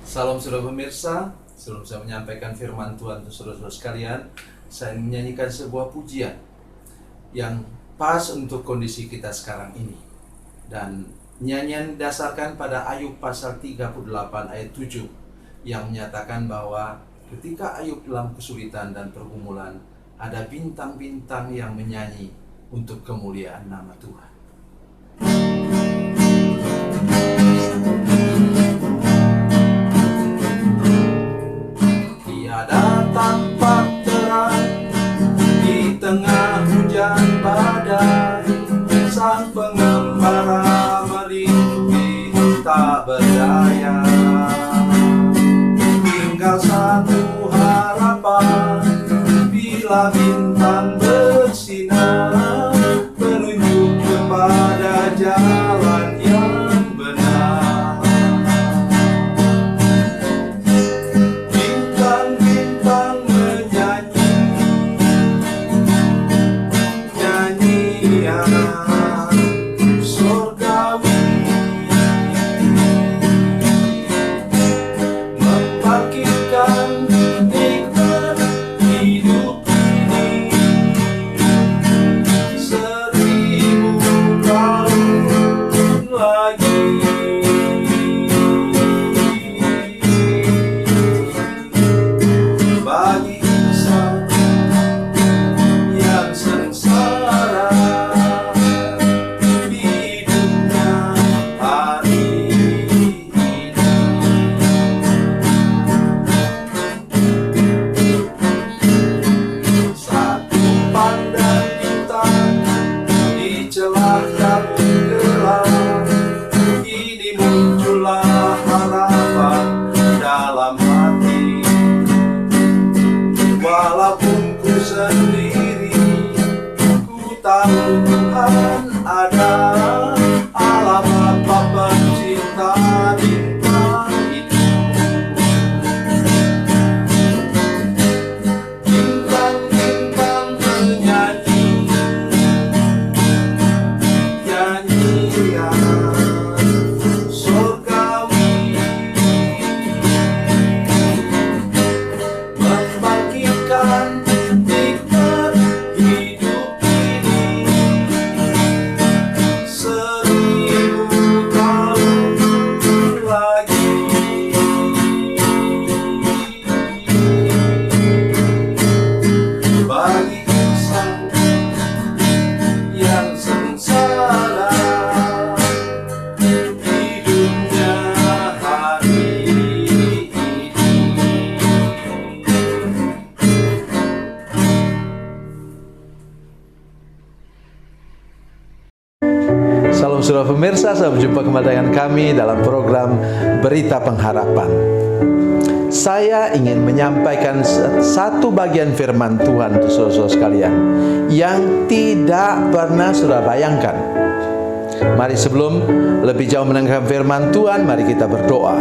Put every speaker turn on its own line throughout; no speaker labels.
Salam saudara pemirsa, sebelum saya menyampaikan firman Tuhan untuk saudara-saudara sekalian, saya menyanyikan sebuah pujian yang pas untuk kondisi kita sekarang ini. Dan nyanyian didasarkan pada Ayub pasal 38 ayat 7 yang menyatakan bahwa ketika Ayub dalam kesulitan dan pergumulan, ada bintang-bintang yang menyanyi untuk kemuliaan nama Tuhan. Tiada tampak terang di tengah hujan badai, sang pengembara merintih tak berdaya. Tinggal satu harapan, bila bintang bersinar, menunjuk kepada jalan yang benar. Bintang-bintang menyanyi nyanyian surgawi, membangkitkan nikmat hidup ini 1000 tahun lagi. Bagi insan yang sengsara di hidupnya hari ini, satu pandang bintang di celah kabut gelap, ini muncullah harapan dalam hati. Walaupun ku sendiri, ku tahu Tuhan ada. Alamat Bapa cinta bintang itu. Bintang-bintang menyanyi nyanyian surgawi, membangkitkan nikmat hidup ini 1000 tahun lagi. Bagi insan yang sengsara hidupnya hari ini.
Salam saudara pemirsa, selamat berjumpa kembali dengan kami dalam program Berita Pengharapan. Saya ingin menyampaikan satu bagian firman Tuhan untuk saudara-saudara sekalian yang tidak pernah saudara bayangkan. Mari sebelum lebih jauh mendengarkan firman Tuhan, mari kita berdoa.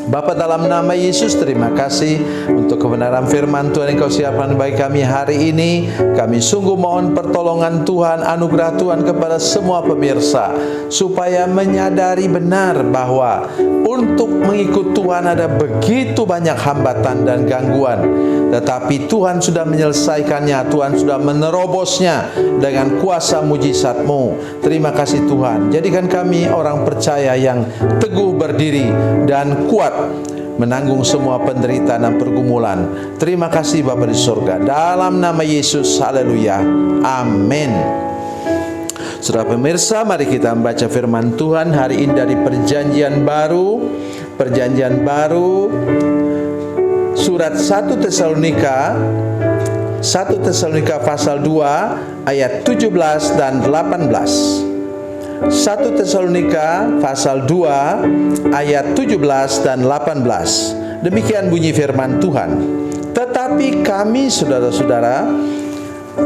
Bapa, dalam nama Yesus, terima kasih untuk kebenaran firman Tuhan yang Kau siapkan bagi kami hari ini. Kami sungguh mohon pertolongan Tuhan, anugerah Tuhan kepada semua pemirsa, supaya menyadari benar bahwa untuk mengikut Tuhan ada begitu banyak hambatan dan gangguan, tetapi Tuhan sudah menyelesaikannya. Tuhan sudah menerobosnya dengan kuasa mujizat-Mu. Terima kasih Tuhan. Jadikan kami orang percaya yang teguh berdiri dan kuat menanggung semua penderitaan dan pergumulan. Terima kasih Bapa di surga. Dalam nama Yesus, haleluya, amin. Saudara pemirsa, mari kita membaca firman Tuhan hari ini dari Perjanjian Baru. Perjanjian Baru, surat 1 Tesalonika pasal 2 ayat 17 dan 18. 1 Tesalonika pasal 2 ayat 17 dan 18. Demikian bunyi firman Tuhan. Tetapi kami saudara-saudara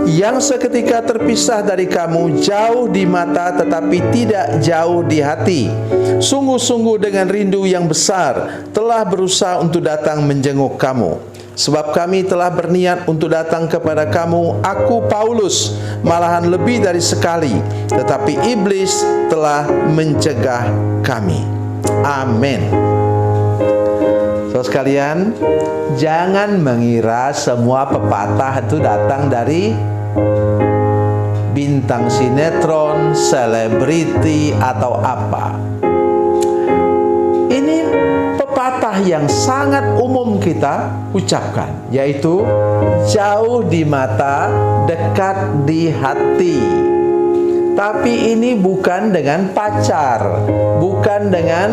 yang seketika terpisah dari kamu, jauh di mata tetapi tidak jauh di hati, sungguh-sungguh dengan rindu yang besar telah berusaha untuk datang menjenguk kamu. Sebab kami telah berniat untuk datang kepada kamu, aku Paulus, malahan lebih dari sekali, tetapi iblis telah mencegah kami. Amin. Saudara sekalian, jangan mengira semua pepatah itu datang dari bintang sinetron, selebriti, atau apa. Ini pepatah yang sangat umum kita ucapkan, yaitu jauh di mata, dekat di hati. Tapi ini bukan dengan pacar, bukan dengan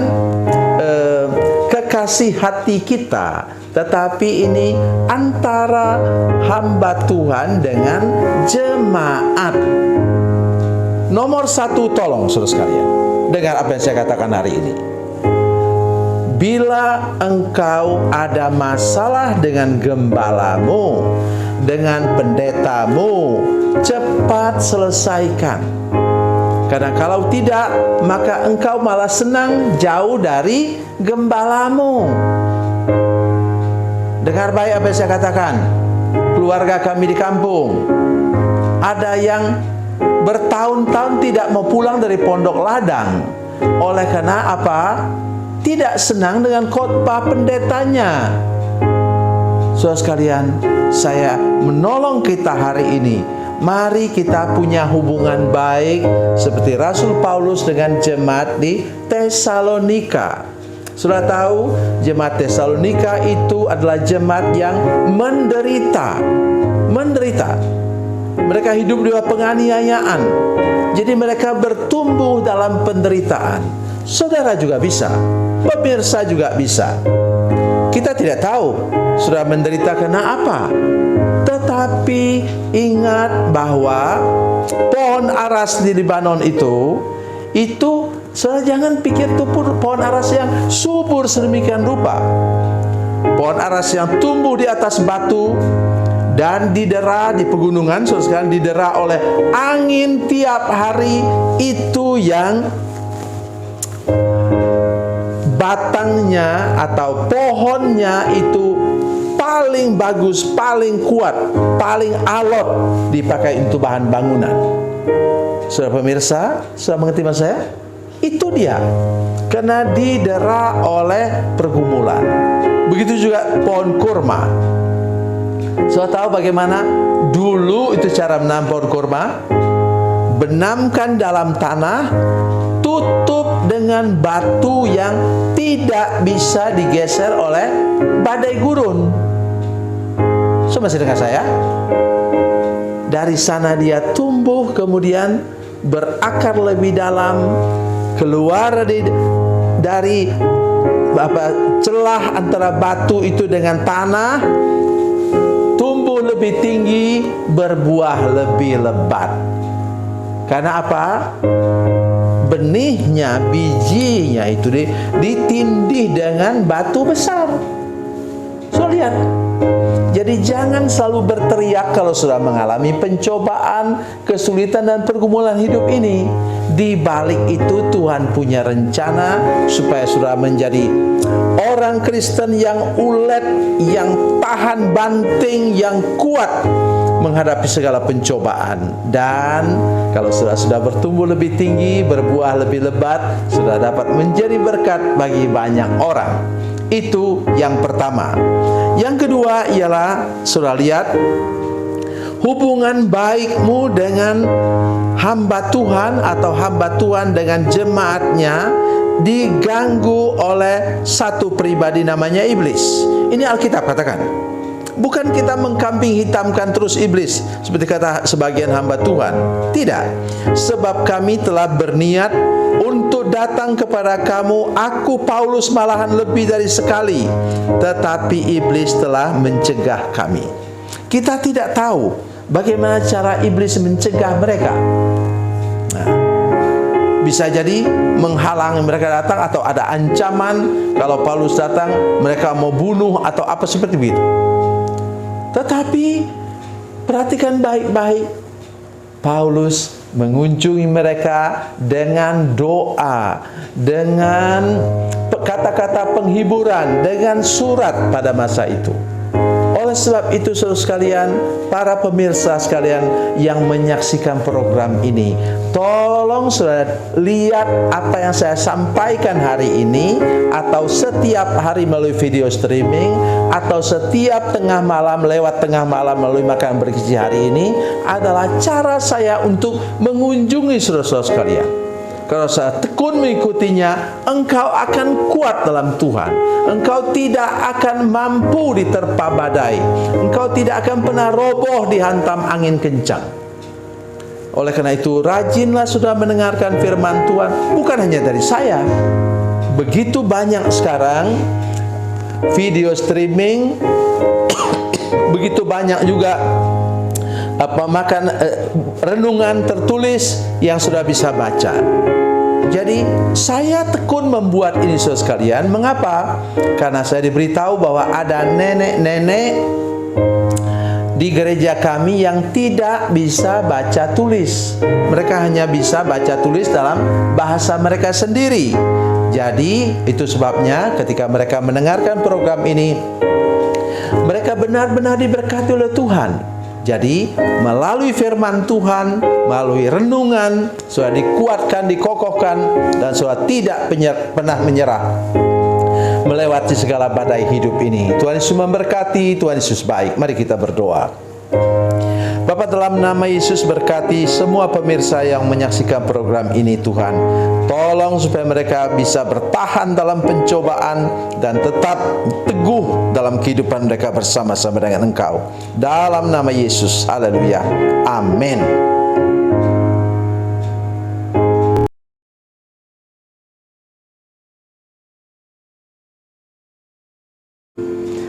kekasih hati kita, tetapi ini antara hamba Tuhan dengan jemaat. Nomor satu, tolong saudara sekalian, dengar apa yang saya katakan hari ini. Bila engkau ada masalah dengan gembalamu, dengan pendetamu, cepat selesaikan. Karena kalau tidak, maka engkau malah senang jauh dari gembalamu. Dengar baik apa yang saya katakan. Keluarga kami di kampung, ada yang bertahun-tahun tidak mau pulang dari Pondok Ladang. Oleh karena apa? Tidak senang dengan khotbah pendetanya. Saudara sekalian, saya menolong kita hari ini. Mari kita punya hubungan baik seperti Rasul Paulus dengan jemaat di Tesalonika. Sudah tahu, jemaat Tesalonika itu adalah jemaat yang menderita. Mereka hidup di bawah penganiayaan. Jadi mereka bertumbuh dalam penderitaan. Saudara juga bisa, pemirsa juga bisa. Kita tidak tahu sudah menderita karena apa. Tetapi ingat bahwa pohon aras di Lebanon itu saudara jangan pikir itu pohon aras yang subur sedemikian rupa. Pohon aras yang tumbuh di atas batu dan didera di pegunungan, saudara sekalian, didera oleh angin tiap hari, itu yang batangnya atau pohonnya itu paling bagus, paling kuat, paling alot dipakai untuk bahan bangunan. Saudara pemirsa, sudah mengerti maksud saya? Itu dia, karena didera oleh pergumulan. Begitu juga pohon kurma. Saudara tahu bagaimana dulu itu cara menanam pohon kurma? Benamkan dalam tanah, tutup dengan batu yang tidak bisa digeser oleh badai gurun. So, masih dengar saya? Dari sana dia tumbuh, kemudian berakar lebih dalam, keluar dari celah antara batu itu dengan tanah, tumbuh lebih tinggi, berbuah lebih lebat. Karena apa? Benihnya, bijinya itu ditindih dengan batu besar. So, lihat. Jadi jangan selalu berteriak kalau sudah mengalami pencobaan, kesulitan dan pergumulan hidup ini. Di balik itu Tuhan punya rencana supaya sudah menjadi orang Kristen yang ulet, yang tahan banting, yang kuat menghadapi segala pencobaan. Dan kalau sudah bertumbuh lebih tinggi, berbuah lebih lebat, sudah dapat menjadi berkat bagi banyak orang. Itu yang pertama. Yang kedua ialah, saudara lihat, hubungan baikmu dengan hamba Tuhan atau hamba Tuhan dengan jemaatnya diganggu oleh satu pribadi namanya iblis. Ini Alkitab katakan. Bukan kita mengkambing hitamkan terus iblis seperti kata sebagian hamba Tuhan. Tidak. Sebab kami telah berniat untuk datang kepada kamu, aku Paulus malahan lebih dari sekali, tetapi iblis telah mencegah kami. Kita tidak tahu bagaimana cara iblis mencegah mereka. Nah, bisa jadi menghalangi mereka datang, atau ada ancaman kalau Paulus datang mereka mau bunuh atau apa seperti begitu. Tetapi perhatikan baik-baik, Paulus mengunjungi mereka dengan doa, dengan kata-kata penghiburan, dengan surat pada masa itu. Oleh sebab itu saudara sekalian, para pemirsa sekalian yang menyaksikan program ini, tolong saudara lihat apa yang saya sampaikan hari ini, atau setiap hari melalui video streaming, atau setiap tengah malam, lewat tengah malam melalui makan bergizi hari ini, adalah cara saya untuk mengunjungi saudara-saudara sekalian. Kalau saya tekun mengikutinya, engkau akan kuat dalam Tuhan. Engkau tidak akan mampu diterpa badai. Engkau tidak akan pernah roboh dihantam angin kencang. Oleh karena itu, rajinlah sudah mendengarkan firman Tuhan. Bukan hanya dari saya. Begitu banyak sekarang video streaming, begitu banyak juga renungan tertulis yang sudah bisa baca. Jadi saya tekun membuat ini saudara sekalian. Mengapa? Karena saya diberitahu bahwa ada nenek-nenek di gereja kami yang tidak bisa baca tulis. Mereka hanya bisa baca tulis dalam bahasa mereka sendiri. Jadi itu sebabnya ketika mereka mendengarkan program ini, mereka benar-benar diberkati oleh Tuhan. Jadi melalui firman Tuhan, melalui renungan, sudah dikuatkan, dikokohkan, dan sudah tidak pernah menyerah melewati segala badai hidup ini. Tuhan Yesus memberkati, Tuhan Yesus baik. Mari kita berdoa. Bapa, dalam nama Yesus berkati semua pemirsa yang menyaksikan program ini Tuhan. Tolong supaya mereka bisa bertahan dalam pencobaan dan tetap teguh dalam kehidupan mereka bersama-sama dengan Engkau. Dalam nama Yesus, haleluya, amin.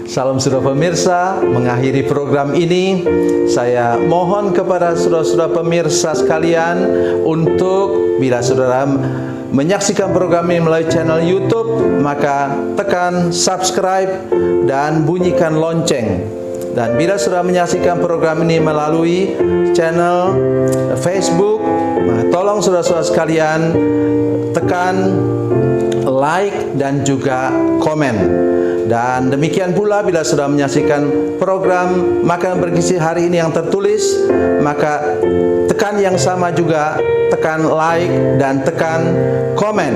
Salam saudara pemirsa, mengakhiri program ini, saya mohon kepada saudara-saudara pemirsa sekalian untuk bila saudara menyaksikan program ini melalui channel YouTube, maka tekan subscribe dan bunyikan lonceng. Dan bila saudara menyaksikan program ini melalui channel Facebook, maka tolong saudara-saudara sekalian tekan like dan juga komen. Dan demikian pula bila sudah menyaksikan program Makan Bergizi hari ini yang tertulis, maka tekan yang sama juga, tekan like dan tekan komen.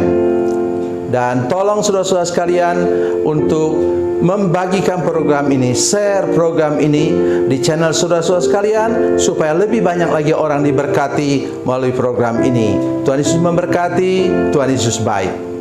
Dan tolong saudara-saudara sekalian untuk membagikan program ini, share program ini di channel saudara-saudara sekalian, supaya lebih banyak lagi orang diberkati melalui program ini. Tuhan Yesus memberkati, Tuhan Yesus baik.